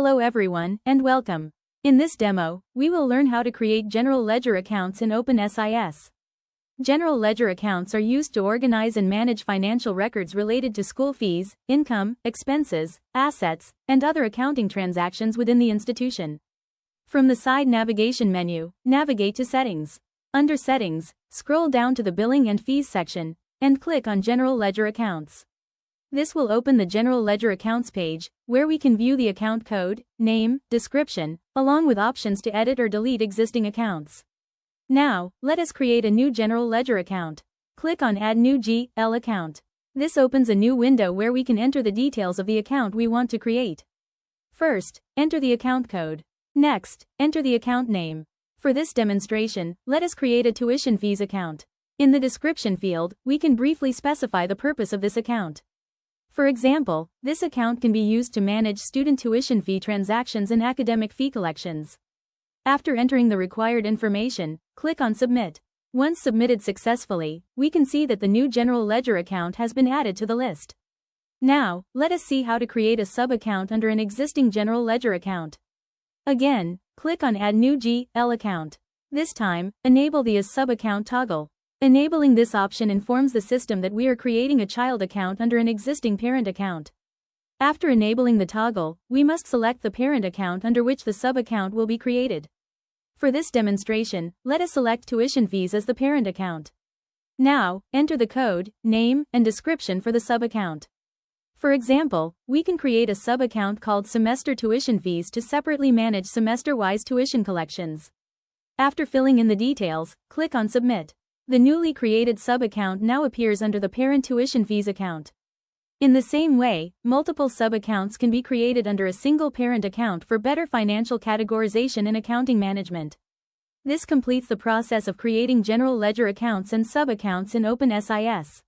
Hello everyone, and welcome. In this demo, we will learn how to create general ledger accounts in openSIS. General ledger accounts are used to organize and manage financial records related to school fees, income, expenses, assets, and other accounting transactions within the institution. From the side navigation menu, navigate to Settings. Under Settings, scroll down to the Billing and Fees section, and click on General Ledger Accounts. This will open the General Ledger Accounts page, where we can view the account code, name, description, along with options to edit or delete existing accounts. Now, let us create a new General Ledger account. Click on Add New GL Account. This opens a new window where we can enter the details of the account we want to create. First, enter the account code. Next, enter the account name. For this demonstration, let us create a tuition fees account. In the description field, we can briefly specify the purpose of this account. For example, this account can be used to manage student tuition fee transactions and academic fee collections. After entering the required information, click on Submit. Once submitted successfully, we can see that the new General Ledger account has been added to the list. Now, let us see how to create a sub-account under an existing General Ledger account. Again, click on Add New GL Account. This time, enable the As Sub-Account toggle. Enabling this option informs the system that we are creating a child account under an existing parent account. After enabling the toggle, we must select the parent account under which the sub-account will be created. For this demonstration, let us select tuition fees as the parent account. Now, enter the code, name, and description for the sub-account. For example, we can create a sub-account called Semester Tuition Fees to separately manage semester-wise tuition collections. After filling in the details, click on Submit. The newly created sub-account now appears under the parent tuition fees account. In the same way, multiple sub-accounts can be created under a single parent account for better financial categorization and accounting management. This completes the process of creating general ledger accounts and sub-accounts in openSIS.